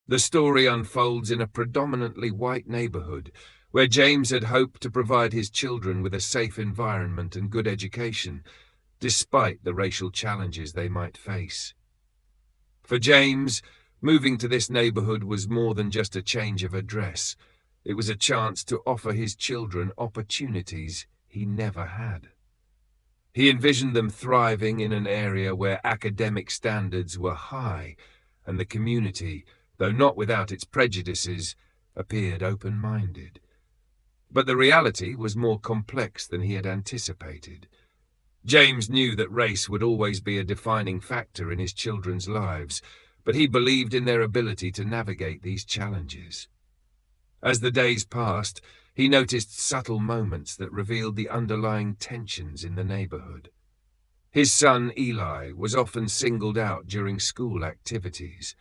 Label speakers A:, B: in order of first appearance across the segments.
A: The story unfolds in a predominantly white neighborhood, where James had hoped to provide his children with a safe environment and good education, despite the racial challenges they might face. For James, moving to this neighborhood was more than just a change of address. It was a chance to offer his children opportunities he never had. He envisioned them thriving in an area where academic standards were high, and the community, though not without its prejudices, appeared open-minded. But the reality was more complex than he had anticipated. James knew that race would always be a defining factor in his children's lives, but he believed in their ability to navigate these challenges. As the days passed, he noticed subtle moments that revealed the underlying tensions in the neighborhood. His son, Eli, was often singled out during school activities.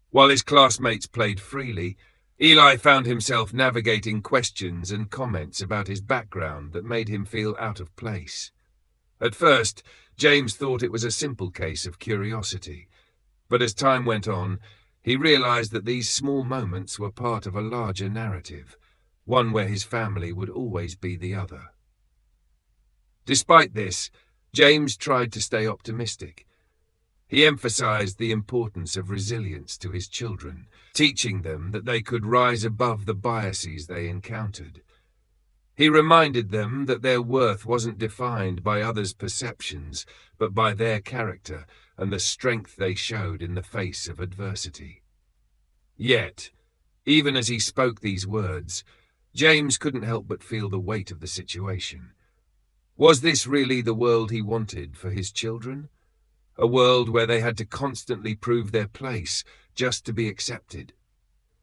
A: While his classmates played freely, Eli found himself navigating questions and comments about his background that made him feel out of place. At first, James thought it was a simple case of curiosity, but as time went on, he realized that these small moments were part of a larger narrative, one where his family would always be the other. Despite this, James tried to stay optimistic. He emphasized the importance of resilience to his children, teaching them that they could rise above the biases they encountered. He reminded them that their worth wasn't defined by others' perceptions, but by their character and the strength they showed in the face of adversity. Yet, even as he spoke these words, James couldn't help but feel the weight of the situation. Was this really the world he wanted for his children? A world where they had to constantly prove their place just to be accepted?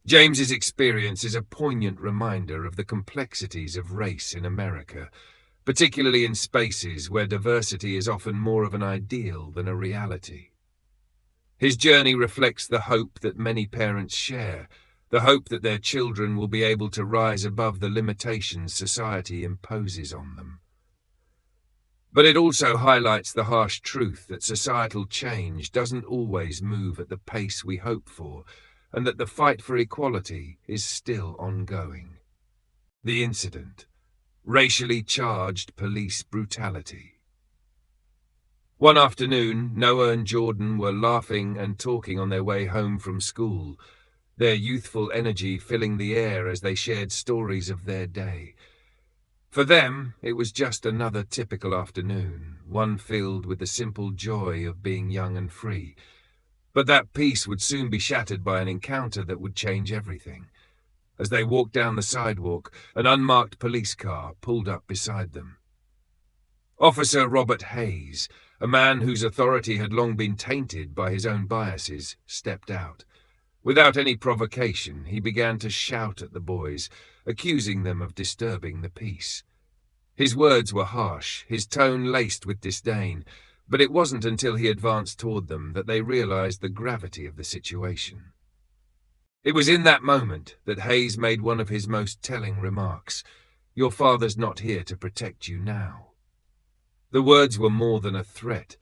A: James's experience is a poignant reminder of the complexities of race in America, particularly in spaces where diversity is often more of an ideal than a reality. His journey reflects the hope that many parents share, the hope that their children will be able to rise above the limitations society imposes on them. But it also highlights the harsh truth that societal change doesn't always move at the pace we hope for, and that the fight for equality is still ongoing. The incident: racially charged police brutality. One afternoon, Noah and Jordan were laughing and talking on their way home from school, their youthful energy filling the air as they shared stories of their day. For them, it was just another typical afternoon, one filled with the simple joy of being young and free. But that peace would soon be shattered by an encounter that would change everything. As they walked down the sidewalk, an unmarked police car pulled up beside them. Officer Robert Hayes, a man whose authority had long been tainted by his own biases, stepped out. Without any provocation, he began to shout at the boys, accusing them of disturbing the peace. His words were harsh, his tone laced with disdain, but it wasn't until he advanced toward them that they realized the gravity of the situation. It was in that moment that Hayes made one of his most telling remarks: "Your father's not here to protect you now." The words were more than a threat.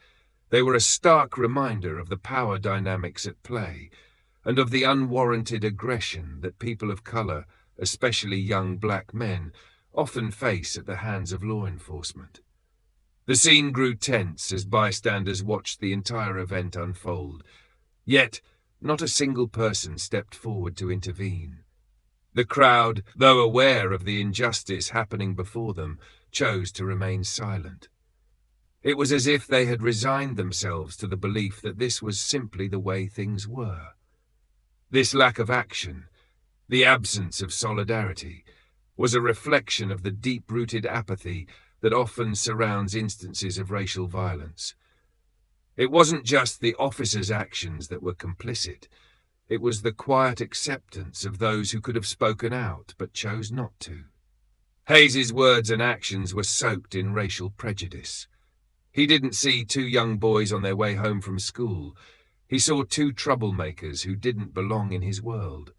A: They were a stark reminder of the power dynamics at play, and of the unwarranted aggression that people of color, especially young black men, often face at the hands of law enforcement. The scene grew tense as bystanders watched the entire event unfold. Yet, not a single person stepped forward to intervene. The crowd, though aware of the injustice happening before them, chose to remain silent. It was as if they had resigned themselves to the belief that this was simply the way things were. This lack of action, the absence of solidarity, was a reflection of the deep-rooted apathy that often surrounds instances of racial violence. It wasn't just the officers' actions that were complicit. It was the quiet acceptance of those who could have spoken out but chose not to. Hayes's words and actions were soaked in racial prejudice. He didn't see two young boys on their way home from school. He saw two troublemakers who didn't belong in his world.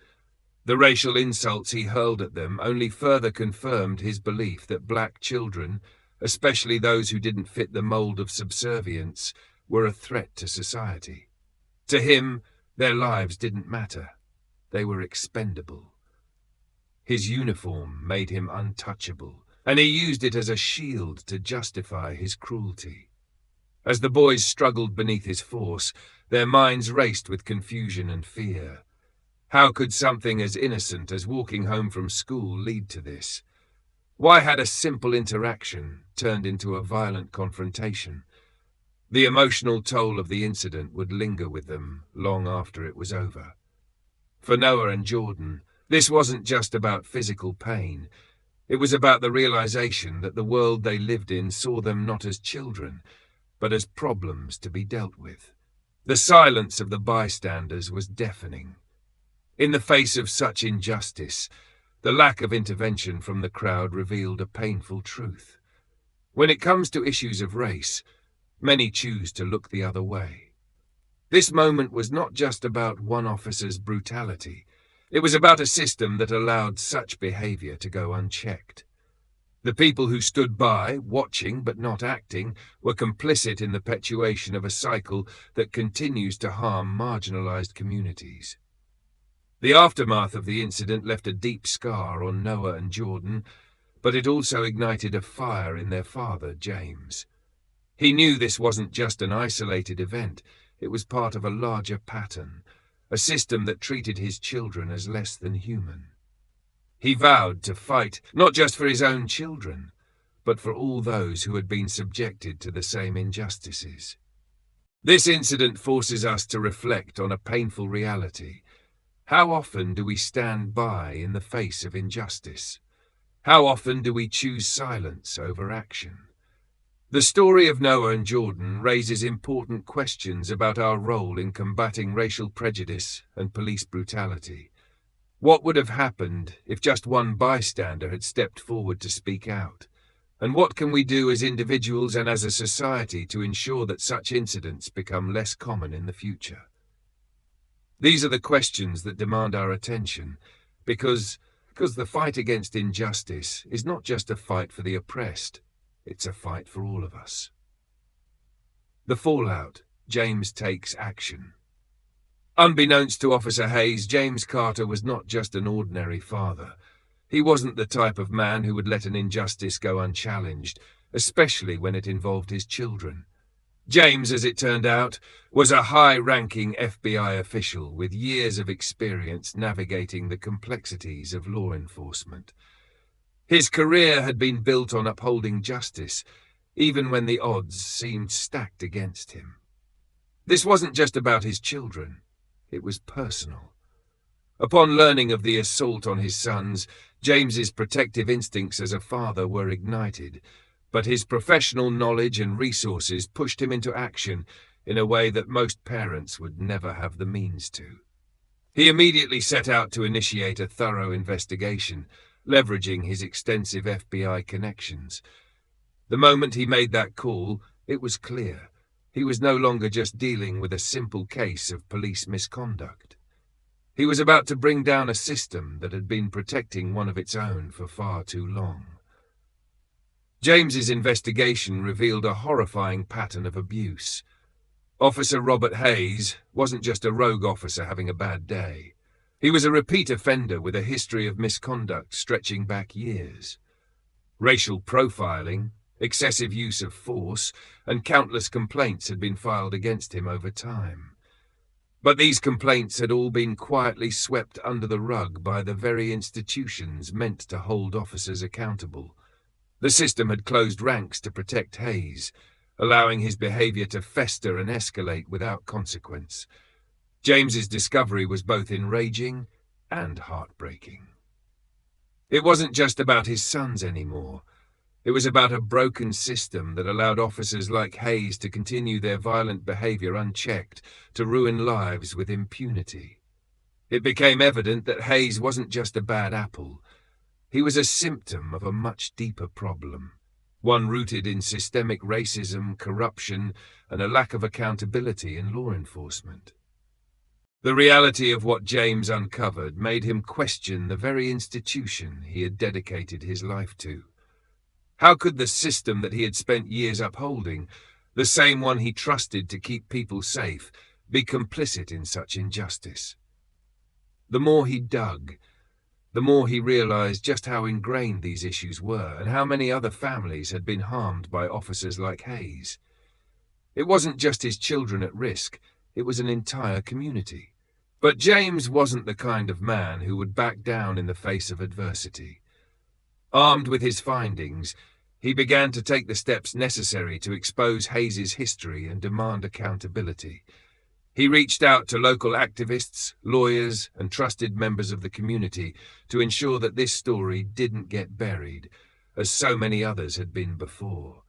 A: The racial insults he hurled at them only further confirmed his belief that black children, especially those who didn't fit the mold of subservience, were a threat to society. To him, their lives didn't matter. they were expendable. His uniform made him untouchable, and he used it as a shield to justify his cruelty. As the boys struggled beneath his force, their minds raced with confusion and fear. How could something as innocent as walking home from school lead to this? Why had a simple interaction turned into a violent confrontation? The emotional toll of the incident would linger with them long after it was over. For Noah and Jordan, this wasn't just about physical pain. It was about the realization that the world they lived in saw them not as children, but as problems to be dealt with. The silence of the bystanders was deafening. In the face of such injustice, the lack of intervention from the crowd revealed a painful truth. When it comes to issues of race, many choose to look the other way. This moment was not just about one officer's brutality. It was about a system that allowed such behavior to go unchecked. The people who stood by, watching but not acting, were complicit in the perpetuation of a cycle that continues to harm marginalized communities. The aftermath of the incident left a deep scar on Noah and Jordan, but it also ignited a fire in their father, James. He knew this wasn't just an isolated event, it was part of a larger pattern, a system that treated his children as less than human. He vowed to fight not just for his own children, but for all those who had been subjected to the same injustices. This incident forces us to reflect on a painful reality. How often do we stand by in the face of injustice? How often do we choose silence over action? The story of Noah and Jordan raises important questions about our role in combating racial prejudice and police brutality. What would have happened if just one bystander had stepped forward to speak out? And what can we do as individuals and as a society to ensure that such incidents become less common in the future? These are the questions that demand our attention, because the fight against injustice is not just a fight for the oppressed, it's a fight for all of us. The fallout. James takes action. Unbeknownst to Officer Hayes, James Carter was not just an ordinary father. He wasn't the type of man who would let an injustice go unchallenged, especially when it involved his children. James, as it turned out, was a high-ranking FBI official with years of experience navigating the complexities of law enforcement. His career had been built on upholding justice, even when the odds seemed stacked against him. This wasn't just about his children, it was personal. Upon learning of the assault on his sons, James's protective instincts as a father were ignited, but his professional knowledge and resources pushed him into action in a way that most parents would never have the means to. He immediately set out to initiate a thorough investigation, leveraging his extensive FBI connections. The moment he made that call, it was clear. He was no longer just dealing with a simple case of police misconduct. He was about to bring down a system that had been protecting one of its own for far too long. James's investigation revealed a horrifying pattern of abuse. Officer Robert Hayes wasn't just a rogue officer having a bad day. He was a repeat offender with a history of misconduct stretching back years. Racial profiling, excessive use of force, and countless complaints had been filed against him over time. But these complaints had all been quietly swept under the rug by the very institutions meant to hold officers accountable. The system had closed ranks to protect Hayes, allowing his behavior to fester and escalate without consequence. James's discovery was both enraging and heartbreaking. It wasn't just about his sons anymore. It was about a broken system that allowed officers like Hayes to continue their violent behavior unchecked, to ruin lives with impunity. It became evident that Hayes wasn't just a bad apple. He was a symptom of a much deeper problem, one rooted in systemic racism, corruption, and a lack of accountability in law enforcement. The reality of what James uncovered made him question the very institution he had dedicated his life to. How could the system that he had spent years upholding, the same one he trusted to keep people safe, be complicit in such injustice? The more he dug, the more he realized just how ingrained these issues were and how many other families had been harmed by officers like Hayes. It wasn't just his children at risk, it was an entire community. But James wasn't the kind of man who would back down in the face of adversity. Armed with his findings, he began to take the steps necessary to expose Hayes's history and demand accountability. He reached out to local activists, lawyers, and trusted members of the community to ensure that this story didn't get buried, as so many others had been before.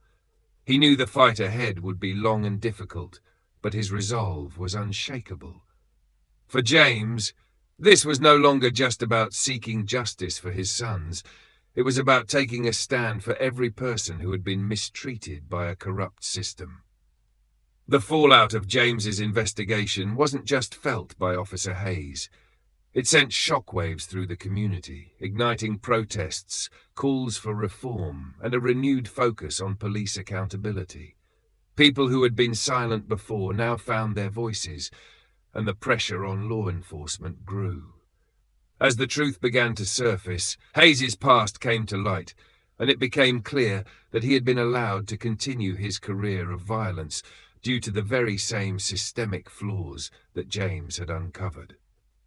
A: He knew the fight ahead would be long and difficult, but his resolve was unshakable. For James, this was no longer just about seeking justice for his sons. It was about taking a stand for every person who had been mistreated by a corrupt system. The fallout of James's investigation wasn't just felt by Officer Hayes. It sent shockwaves through the community, igniting protests, calls for reform, and a renewed focus on police accountability. People who had been silent before now found their voices, and the pressure on law enforcement grew. As the truth began to surface, Hayes's past came to light, and it became clear that he had been allowed to continue his career of violence due to the very same systemic flaws that James had uncovered.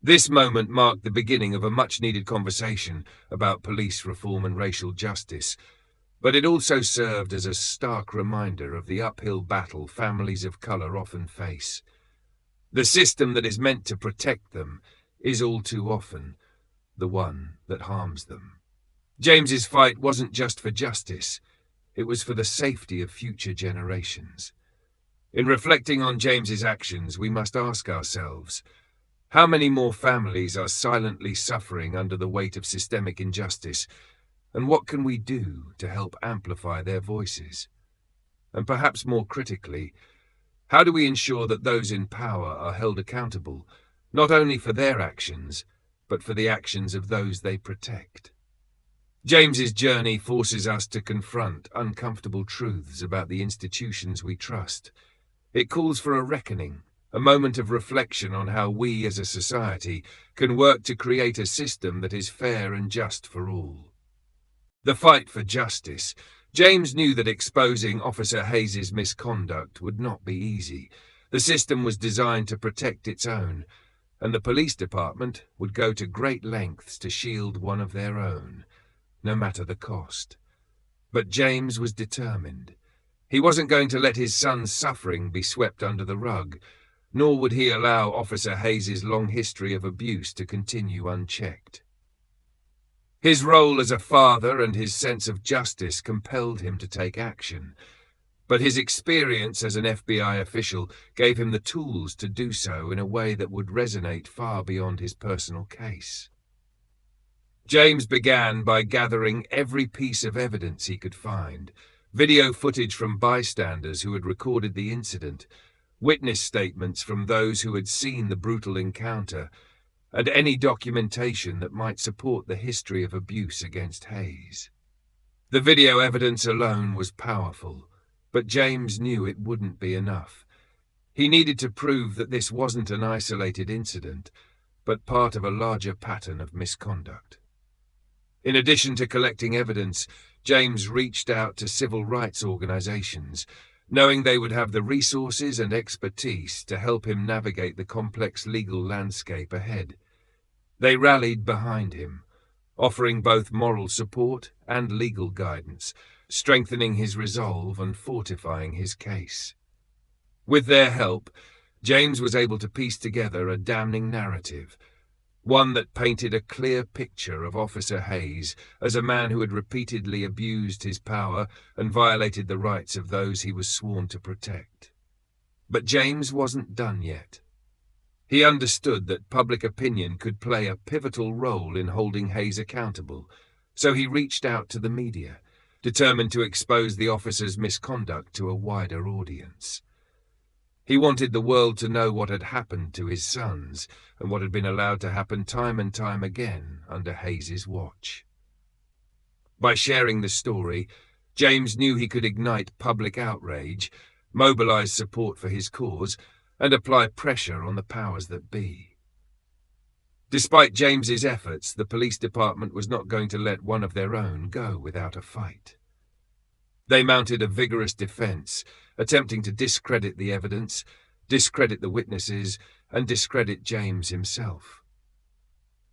A: This moment marked the beginning of a much-needed conversation about police reform and racial justice, but it also served as a stark reminder of the uphill battle families of color often face. The system that is meant to protect them is all too often the one that harms them. James's fight wasn't just for justice, it was for the safety of future generations. In reflecting on James's actions, we must ask ourselves, how many more families are silently suffering under the weight of systemic injustice, and what can we do to help amplify their voices? And perhaps more critically, how do we ensure that those in power are held accountable, not only for their actions, but for the actions of those they protect? James's journey forces us to confront uncomfortable truths about the institutions we trust. It calls for a reckoning, a moment of reflection on how we as a society can work to create a system that is fair and just for all. The fight for justice. James knew that exposing Officer Hayes's misconduct would not be easy. The system was designed to protect its own, and the police department would go to great lengths to shield one of their own, no matter the cost. But James was determined. He wasn't going to let his son's suffering be swept under the rug, nor would he allow Officer Hayes's long history of abuse to continue unchecked. His role as a father and his sense of justice compelled him to take action, but his experience as an FBI official gave him the tools to do so in a way that would resonate far beyond his personal case. James began by gathering every piece of evidence he could find: video footage from bystanders who had recorded the incident, witness statements from those who had seen the brutal encounter, and any documentation that might support the history of abuse against Hayes. The video evidence alone was powerful, but James knew it wouldn't be enough. He needed to prove that this wasn't an isolated incident, but part of a larger pattern of misconduct. In addition to collecting evidence, James reached out to civil rights organizations, knowing they would have the resources and expertise to help him navigate the complex legal landscape ahead. They rallied behind him, offering both moral support and legal guidance, strengthening his resolve and fortifying his case. With their help, James was able to piece together a damning narrative, one that painted a clear picture of Officer Hayes as a man who had repeatedly abused his power and violated the rights of those he was sworn to protect. But James wasn't done yet. He understood that public opinion could play a pivotal role in holding Hayes accountable, so he reached out to the media, determined to expose the officer's misconduct to a wider audience. He wanted the world to know what had happened to his sons and what had been allowed to happen time and time again under Hayes's watch. By sharing the story, James knew he could ignite public outrage, mobilize support for his cause, and apply pressure on the powers that be. Despite James's efforts, the police department was not going to let one of their own go without a fight. They mounted a vigorous defense, attempting to discredit the evidence, discredit the witnesses, and discredit James himself.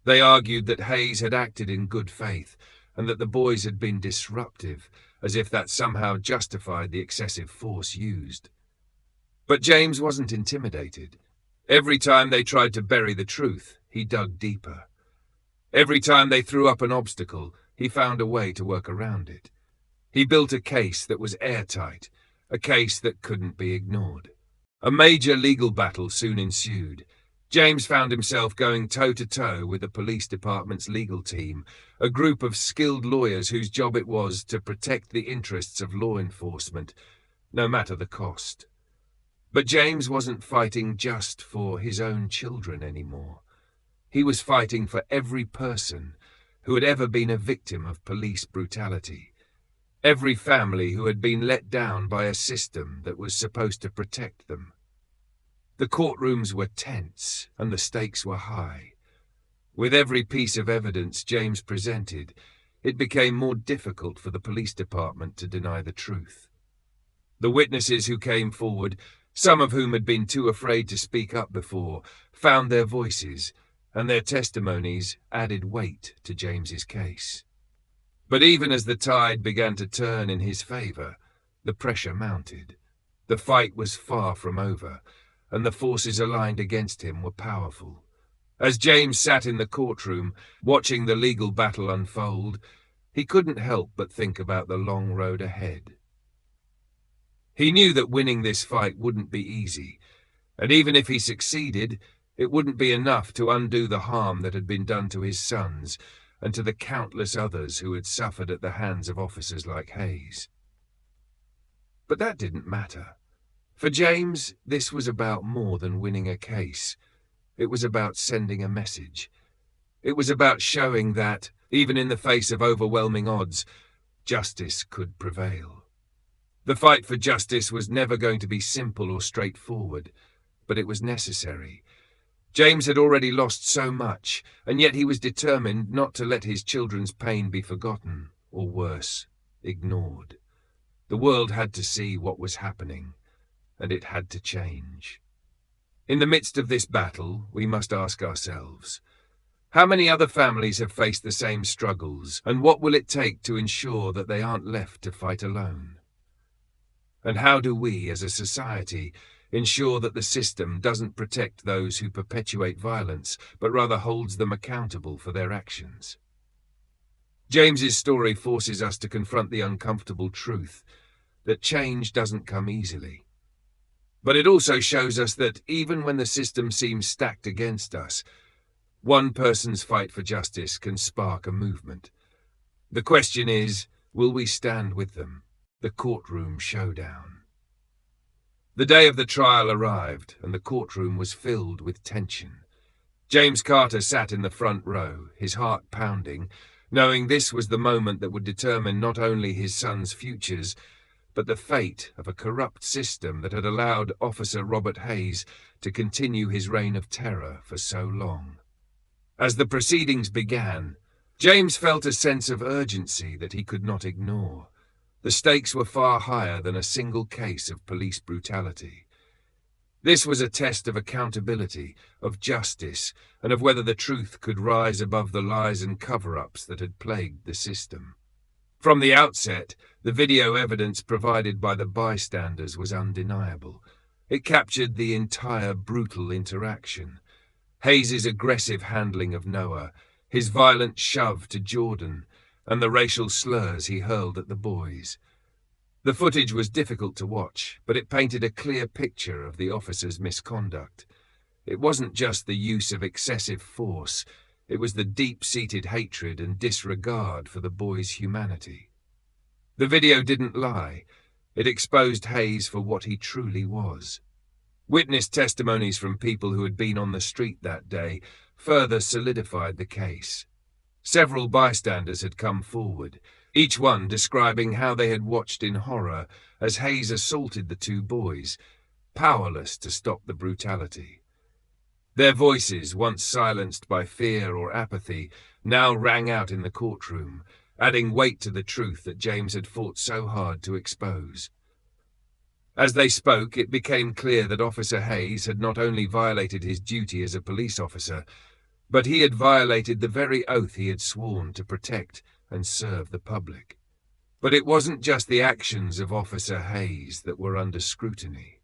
A: They argued that Hayes had acted in good faith and that the boys had been disruptive, as if that somehow justified the excessive force used. But James wasn't intimidated. Every time they tried to bury the truth, he dug deeper. Every time they threw up an obstacle, he found a way to work around it. He built a case that was airtight, a case that couldn't be ignored. A major legal battle soon ensued. James found himself going toe-to-toe with the police department's legal team, a group of skilled lawyers whose job it was to protect the interests of law enforcement, no matter the cost. But James wasn't fighting just for his own children anymore. He was fighting for every person who had ever been a victim of police brutality, every family who had been let down by a system that was supposed to protect them. The courtrooms were tense and the stakes were high. With every piece of evidence James presented, it became more difficult for the police department to deny the truth. The witnesses who came forward, some of whom had been too afraid to speak up before, found their voices, and their testimonies added weight to James's case. But even as the tide began to turn in his favor, the pressure mounted. The fight was far from over, and the forces aligned against him were powerful. As James sat in the courtroom, watching the legal battle unfold, he couldn't help but think about the long road ahead. He knew that winning this fight wouldn't be easy, and even if he succeeded, it wouldn't be enough to undo the harm that had been done to his sons and to the countless others who had suffered at the hands of officers like Hayes. But that didn't matter. For James, this was about more than winning a case. It was about sending a message. It was about showing that, even in the face of overwhelming odds, justice could prevail. The fight for justice was never going to be simple or straightforward, but it was necessary. James had already lost so much, and yet he was determined not to let his children's pain be forgotten, or worse, ignored. The world had to see what was happening, and it had to change. In the midst of this battle, we must ask ourselves, how many other families have faced the same struggles, and what will it take to ensure that they aren't left to fight alone? And how do we, as a society, ensure that the system doesn't protect those who perpetuate violence, but rather holds them accountable for their actions? James's story forces us to confront the uncomfortable truth that change doesn't come easily. But it also shows us that even when the system seems stacked against us, one person's fight for justice can spark a movement. The question is, will we stand with them? The courtroom showdown. The day of the trial arrived, and the courtroom was filled with tension. James Carter sat in the front row, his heart pounding, knowing this was the moment that would determine not only his sons' futures, but the fate of a corrupt system that had allowed Officer Robert Hayes to continue his reign of terror for so long. As the proceedings began, James felt a sense of urgency that he could not ignore. The stakes were far higher than a single case of police brutality. This was a test of accountability, of justice, and of whether the truth could rise above the lies and cover-ups that had plagued the system. From the outset, the video evidence provided by the bystanders was undeniable. It captured the entire brutal interaction. Hayes' aggressive handling of Noah, his violent shove to Jordan, and the racial slurs he hurled at the boys. The footage was difficult to watch, but it painted a clear picture of the officer's misconduct. It wasn't just the use of excessive force, it was the deep-seated hatred and disregard for the boys' humanity. The video didn't lie. It exposed Hayes for what he truly was. Witness testimonies from people who had been on the street that day further solidified the case. Several bystanders had come forward, each one describing how they had watched in horror as Hayes assaulted the two boys, powerless to stop the brutality. Their voices, once silenced by fear or apathy, now rang out in the courtroom, adding weight to the truth that James had fought so hard to expose. As they spoke, it became clear that Officer Hayes had not only violated his duty as a police officer, but he had violated the very oath he had sworn to protect and serve the public. But it wasn't just the actions of Officer Hayes that were under scrutiny.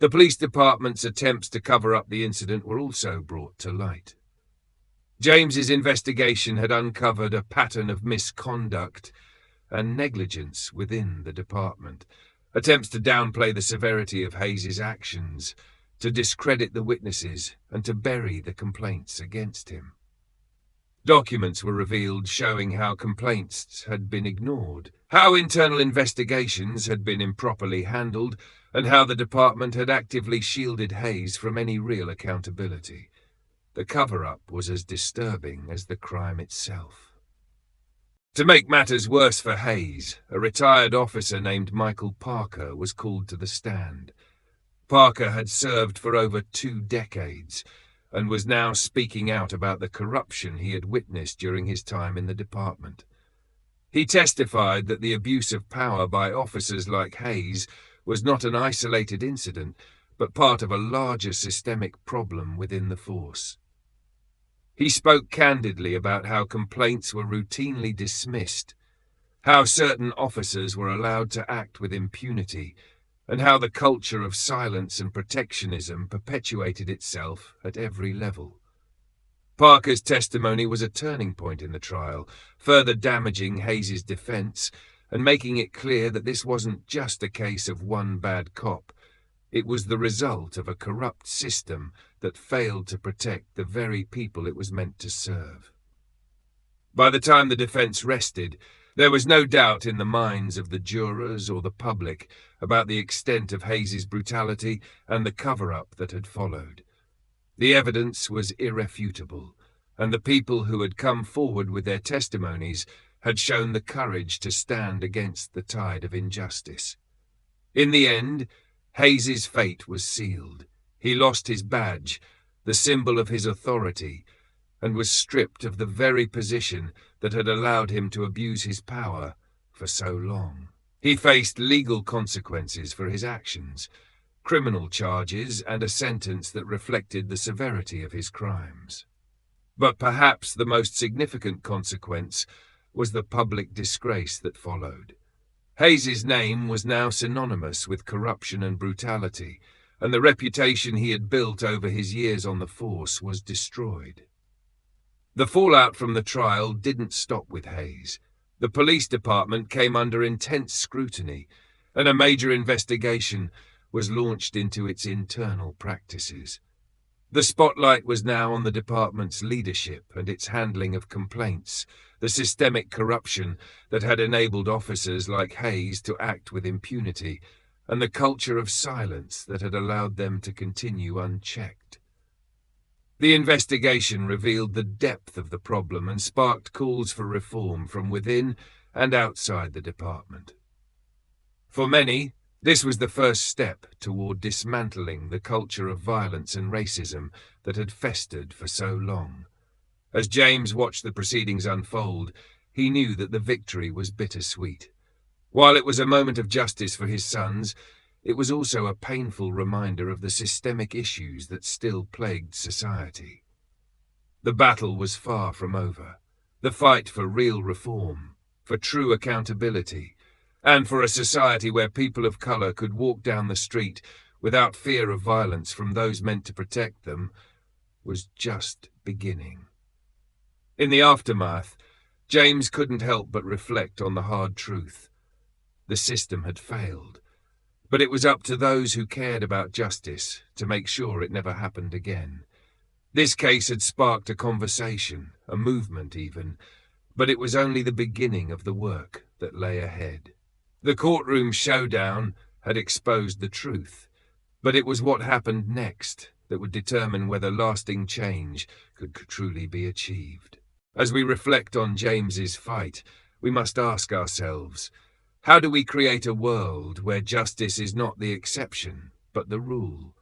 A: The police department's attempts to cover up the incident were also brought to light. James's investigation had uncovered a pattern of misconduct and negligence within the department. Attempts to downplay the severity of Hayes's actions, to discredit the witnesses, and to bury the complaints against him. Documents were revealed showing how complaints had been ignored, how internal investigations had been improperly handled, and how the department had actively shielded Hayes from any real accountability. The cover-up was as disturbing as the crime itself. To make matters worse for Hayes, a retired officer named Michael Parker was called to the stand. Parker had served for over 2 decades and was now speaking out about the corruption he had witnessed during his time in the department. He testified that the abuse of power by officers like Hayes was not an isolated incident, but part of a larger systemic problem within the force. He spoke candidly about how complaints were routinely dismissed, how certain officers were allowed to act with impunity, and how the culture of silence and protectionism perpetuated itself at every level. Parker's testimony was a turning point in the trial, further damaging Hayes's defense and making it clear that this wasn't just a case of one bad cop. It was the result of a corrupt system that failed to protect the very people it was meant to serve. By the time the defense rested, there was no doubt in the minds of the jurors or the public about the extent of Hayes's brutality and the cover-up that had followed. The evidence was irrefutable, and the people who had come forward with their testimonies had shown the courage to stand against the tide of injustice. In the end, Hayes's fate was sealed. He lost his badge, the symbol of his authority, and was stripped of the very position that had allowed him to abuse his power for so long. He faced legal consequences for his actions, criminal charges, and a sentence that reflected the severity of his crimes. But perhaps the most significant consequence was the public disgrace that followed. Hayes's name was now synonymous with corruption and brutality, and the reputation he had built over his years on the force was destroyed. The fallout from the trial didn't stop with Hayes. The police department came under intense scrutiny, and a major investigation was launched into its internal practices. The spotlight was now on the department's leadership and its handling of complaints, the systemic corruption that had enabled officers like Hayes to act with impunity, and the culture of silence that had allowed them to continue unchecked. The investigation revealed the depth of the problem and sparked calls for reform from within and outside the department. For many, this was the first step toward dismantling the culture of violence and racism that had festered for so long. As James watched the proceedings unfold, he knew that the victory was bittersweet. While it was a moment of justice for his sons, it was also a painful reminder of the systemic issues that still plagued society. The battle was far from over. The fight for real reform, for true accountability, and for a society where people of color could walk down the street without fear of violence from those meant to protect them, was just beginning. In the aftermath, James couldn't help but reflect on the hard truth. The system had failed, but it was up to those who cared about justice to make sure it never happened again. This case had sparked a conversation, a movement even, but it was only the beginning of the work that lay ahead. The courtroom showdown had exposed the truth, but it was what happened next that would determine whether lasting change could truly be achieved. As we reflect on James's fight, we must ask ourselves, how do we create a world where justice is not the exception, but the rule?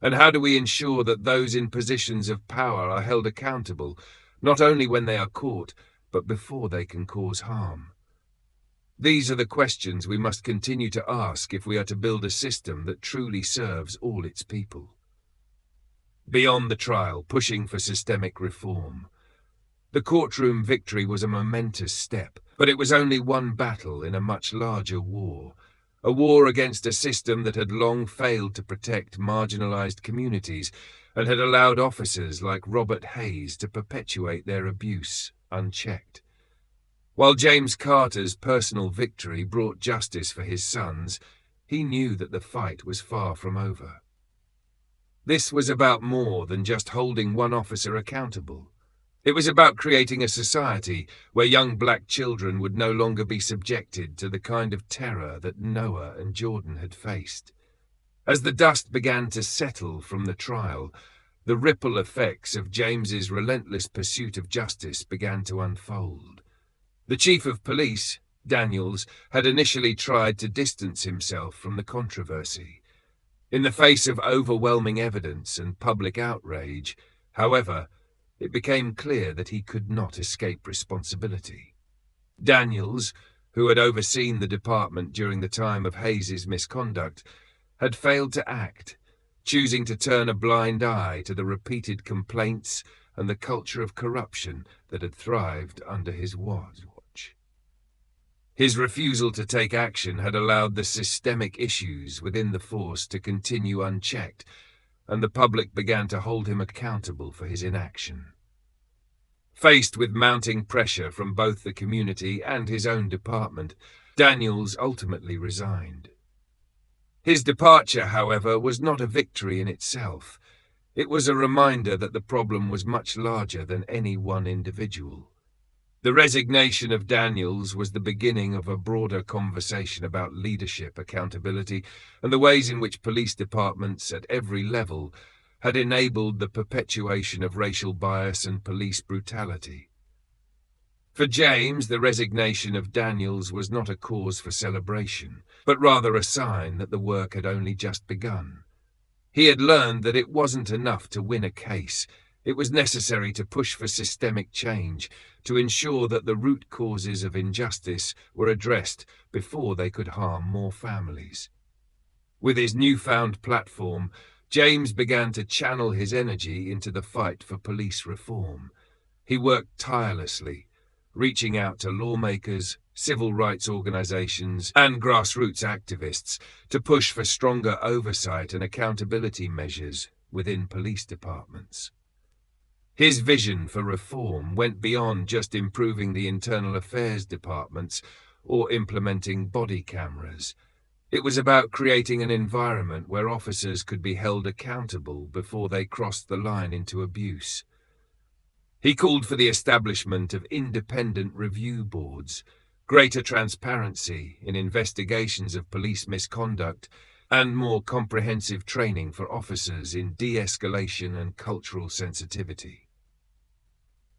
A: And how do we ensure that those in positions of power are held accountable, not only when they are caught, but before they can cause harm? These are the questions we must continue to ask if we are to build a system that truly serves all its people. Beyond the trial, pushing for systemic reform. The courtroom victory was a momentous step, but it was only one battle in a much larger war. A war against a system that had long failed to protect marginalized communities and had allowed officers like Robert Hayes to perpetuate their abuse unchecked. While James Carter's personal victory brought justice for his sons, he knew that the fight was far from over. This was about more than just holding one officer accountable. It was about creating a society where young black children would no longer be subjected to the kind of terror that Noah and Jordan had faced. As the dust began to settle from the trial, the ripple effects of James's relentless pursuit of justice began to unfold. The chief of police, Daniels, had initially tried to distance himself from the controversy. In the face of overwhelming evidence and public outrage, however, it became clear that he could not escape responsibility. Daniels, who had overseen the department during the time of Hayes's misconduct, had failed to act, choosing to turn a blind eye to the repeated complaints and the culture of corruption that had thrived under his watch. His refusal to take action had allowed the systemic issues within the force to continue unchecked, and the public began to hold him accountable for his inaction. Faced with mounting pressure from both the community and his own department, Daniels ultimately resigned. His departure, however, was not a victory in itself. It was a reminder that the problem was much larger than any one individual. The resignation of Daniels was the beginning of a broader conversation about leadership, accountability, and the ways in which police departments at every level had enabled the perpetuation of racial bias and police brutality. For James, the resignation of Daniels was not a cause for celebration, but rather a sign that the work had only just begun. He had learned that it wasn't enough to win a case. It was necessary to push for systemic change, to ensure that the root causes of injustice were addressed before they could harm more families. With his newfound platform, James began to channel his energy into the fight for police reform. He worked tirelessly, reaching out to lawmakers, civil rights organizations, and grassroots activists to push for stronger oversight and accountability measures within police departments. His vision for reform went beyond just improving the internal affairs departments or implementing body cameras. It was about creating an environment where officers could be held accountable before they crossed the line into abuse. He called for the establishment of independent review boards, greater transparency in investigations of police misconduct, and more comprehensive training for officers in de-escalation and cultural sensitivity.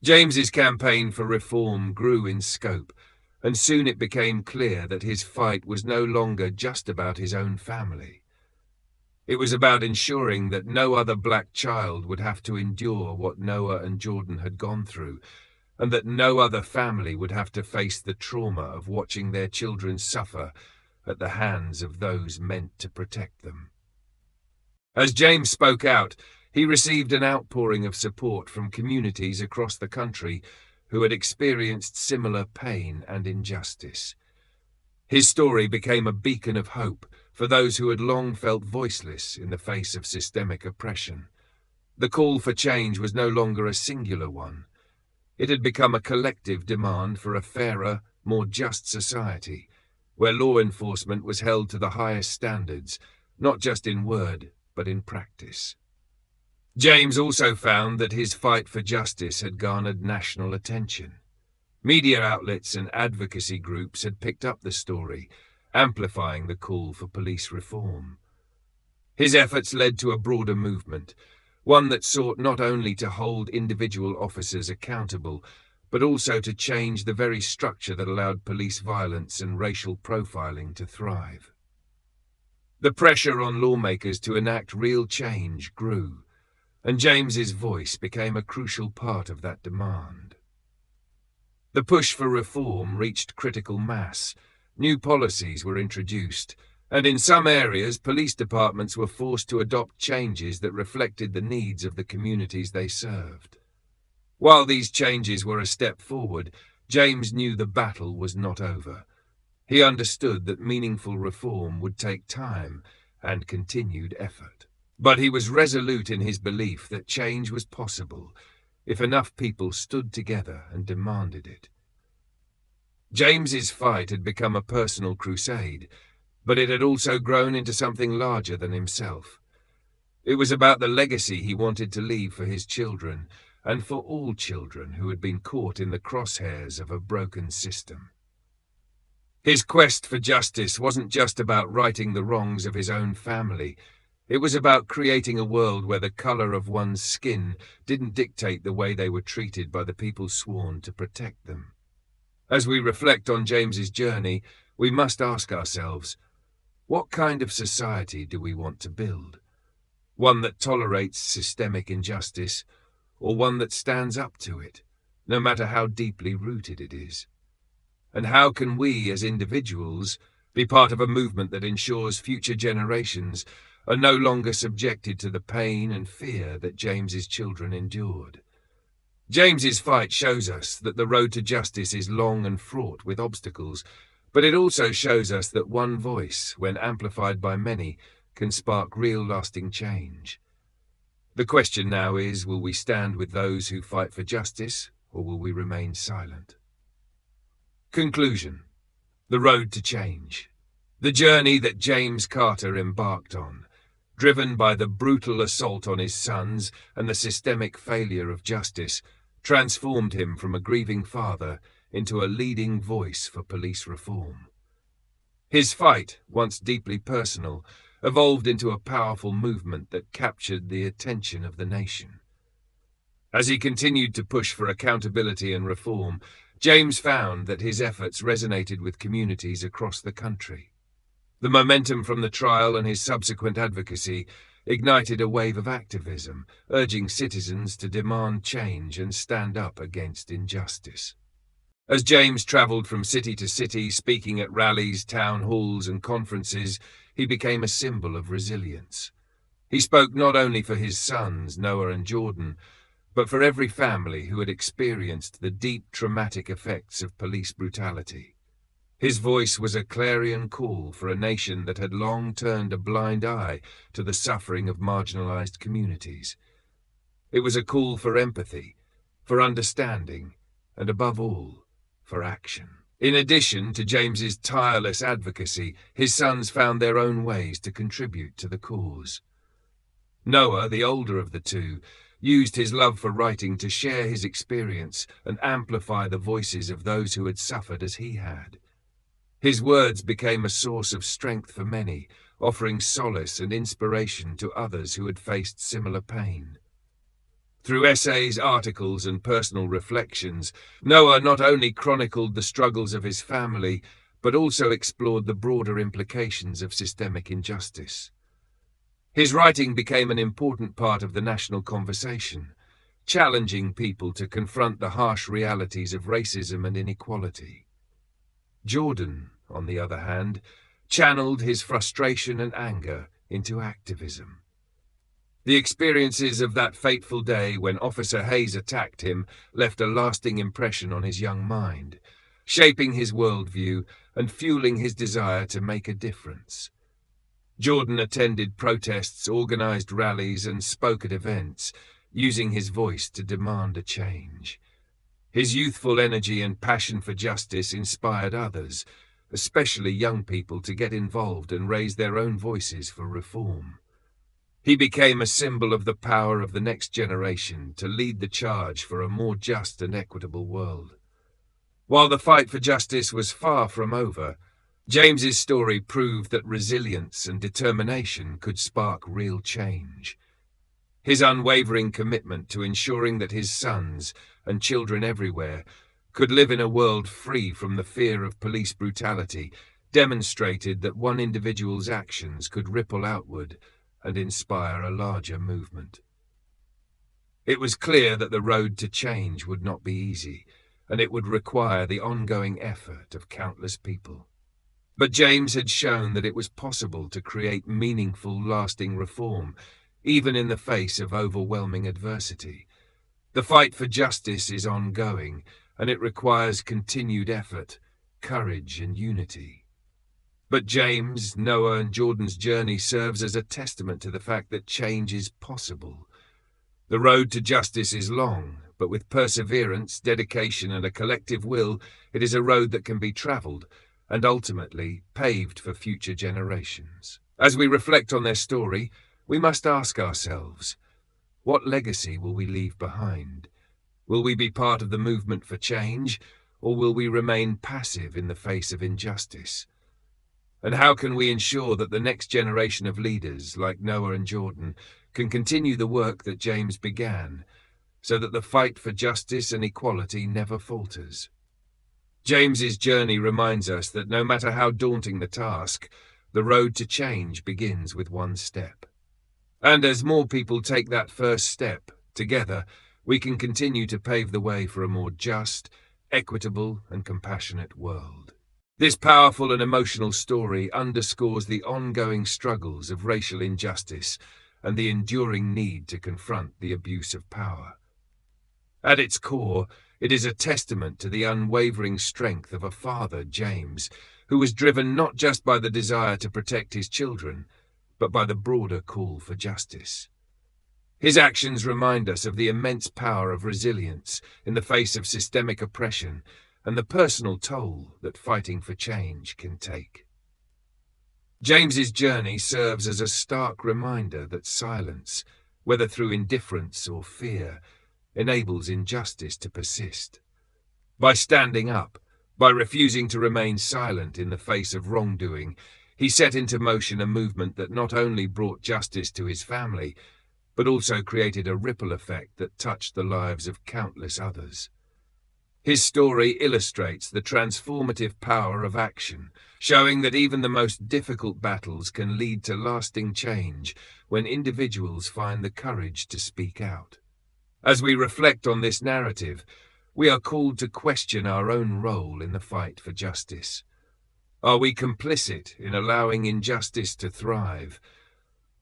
A: James's campaign for reform grew in scope, and soon it became clear that his fight was no longer just about his own family. It was about ensuring that no other black child would have to endure what Noah and Jordan had gone through, and that no other family would have to face the trauma of watching their children suffer at the hands of those meant to protect them. As James spoke out, he received an outpouring of support from communities across the country who had experienced similar pain and injustice. His story became a beacon of hope for those who had long felt voiceless in the face of systemic oppression. The call for change was no longer a singular one. It had become a collective demand for a fairer, more just society, where law enforcement was held to the highest standards, not just in word, but in practice. James also found that his fight for justice had garnered national attention. Media outlets and advocacy groups had picked up the story, amplifying the call for police reform. His efforts led to a broader movement, one that sought not only to hold individual officers accountable, but also to change the very structure that allowed police violence and racial profiling to thrive. The pressure on lawmakers to enact real change grew, and James's voice became a crucial part of that demand. The push for reform reached critical mass. New policies were introduced, and in some areas police departments were forced to adopt changes that reflected the needs of the communities they served. While these changes were a step forward, James knew the battle was not over. He understood that meaningful reform would take time and continued effort. But he was resolute in his belief that change was possible if enough people stood together and demanded it. James's fight had become a personal crusade, but it had also grown into something larger than himself. It was about the legacy he wanted to leave for his children, and for all children who had been caught in the crosshairs of a broken system. His quest for justice wasn't just about righting the wrongs of his own family. It was about creating a world where the color of one's skin didn't dictate the way they were treated by the people sworn to protect them. As we reflect on James's journey, we must ask ourselves, what kind of society do we want to build? One that tolerates systemic injustice, or one that stands up to it, no matter how deeply rooted it is? And how can we, as individuals, be part of a movement that ensures future generations are no longer subjected to the pain and fear that James's children endured? James's fight shows us that the road to justice is long and fraught with obstacles, but it also shows us that one voice, when amplified by many, can spark real lasting change. The question now is, will we stand with those who fight for justice, or will we remain silent? Conclusion. The road to change. The journey that James Carter embarked on, driven by the brutal assault on his sons and the systemic failure of justice, transformed him from a grieving father into a leading voice for police reform. His fight, once deeply personal, evolved into a powerful movement that captured the attention of the nation. As he continued to push for accountability and reform, James found that his efforts resonated with communities across the country. The momentum from the trial and his subsequent advocacy ignited a wave of activism, urging citizens to demand change and stand up against injustice. As James traveled from city to city, speaking at rallies, town halls, and conferences, he became a symbol of resilience. He spoke not only for his sons, Noah and Jordan, but for every family who had experienced the deep, traumatic effects of police brutality. His voice was a clarion call for a nation that had long turned a blind eye to the suffering of marginalized communities. It was a call for empathy, for understanding, and above all, for action. In addition to James's tireless advocacy, his sons found their own ways to contribute to the cause. Noah, the older of the two, used his love for writing to share his experience and amplify the voices of those who had suffered as he had. His words became a source of strength for many, offering solace and inspiration to others who had faced similar pain. Through essays, articles, and personal reflections, Noah not only chronicled the struggles of his family, but also explored the broader implications of systemic injustice. His writing became an important part of the national conversation, challenging people to confront the harsh realities of racism and inequality. Jordan, on the other hand, channeled his frustration and anger into activism. The experiences of that fateful day when Officer Hayes attacked him left a lasting impression on his young mind, shaping his worldview and fueling his desire to make a difference. Jordan attended protests, organized rallies, and spoke at events, using his voice to demand a change. His youthful energy and passion for justice inspired others, especially young people, to get involved and raise their own voices for reform. He became a symbol of the power of the next generation to lead the charge for a more just and equitable world. While the fight for justice was far from over, James's story proved that resilience and determination could spark real change. His unwavering commitment to ensuring that his sons and children everywhere could live in a world free from the fear of police brutality demonstrated that one individual's actions could ripple outward and inspire a larger movement. It was clear that the road to change would not be easy, and it would require the ongoing effort of countless people. But James had shown that it was possible to create meaningful, lasting reform, even in the face of overwhelming adversity. The fight for justice is ongoing, and it requires continued effort, courage, and unity. But James, Noah, and Jordan's journey serves as a testament to the fact that change is possible. The road to justice is long, but with perseverance, dedication, and a collective will, it is a road that can be traveled and ultimately paved for future generations. As we reflect on their story, we must ask ourselves, what legacy will we leave behind? Will we be part of the movement for change, or will we remain passive in the face of injustice? And how can we ensure that the next generation of leaders, like Noah and Jordan, can continue the work that James began, so that the fight for justice and equality never falters? James's journey reminds us that no matter how daunting the task, the road to change begins with one step. And as more people take that first step, together, we can continue to pave the way for a more just, equitable, and compassionate world. This powerful and emotional story underscores the ongoing struggles of racial injustice and the enduring need to confront the abuse of power. At its core, it is a testament to the unwavering strength of a father, James, who was driven not just by the desire to protect his children, but by the broader call for justice. His actions remind us of the immense power of resilience in the face of systemic oppression and the personal toll that fighting for change can take. James's journey serves as a stark reminder that silence, whether through indifference or fear, enables injustice to persist. By standing up, by refusing to remain silent in the face of wrongdoing, he set into motion a movement that not only brought justice to his family, but also created a ripple effect that touched the lives of countless others. His story illustrates the transformative power of action, showing that even the most difficult battles can lead to lasting change when individuals find the courage to speak out. As we reflect on this narrative, we are called to question our own role in the fight for justice. Are we complicit in allowing injustice to thrive?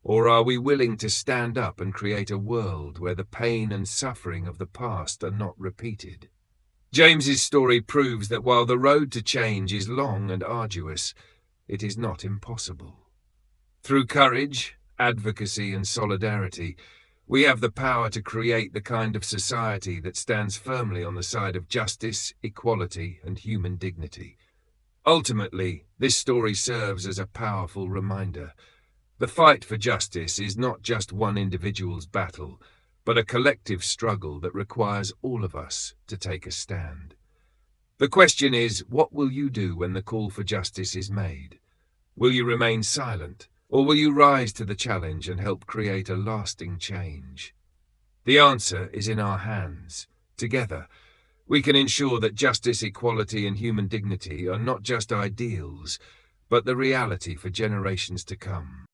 A: Or are we willing to stand up and create a world where the pain and suffering of the past are not repeated? James's story proves that while the road to change is long and arduous, it is not impossible. Through courage, advocacy, and solidarity, we have the power to create the kind of society that stands firmly on the side of justice, equality, and human dignity. Ultimately, this story serves as a powerful reminder. The fight for justice is not just one individual's battle, but a collective struggle that requires all of us to take a stand. The question is, what will you do when the call for justice is made? Will you remain silent, or will you rise to the challenge and help create a lasting change? The answer is in our hands. Together, we can ensure that justice, equality, and human dignity are not just ideals, but the reality for generations to come.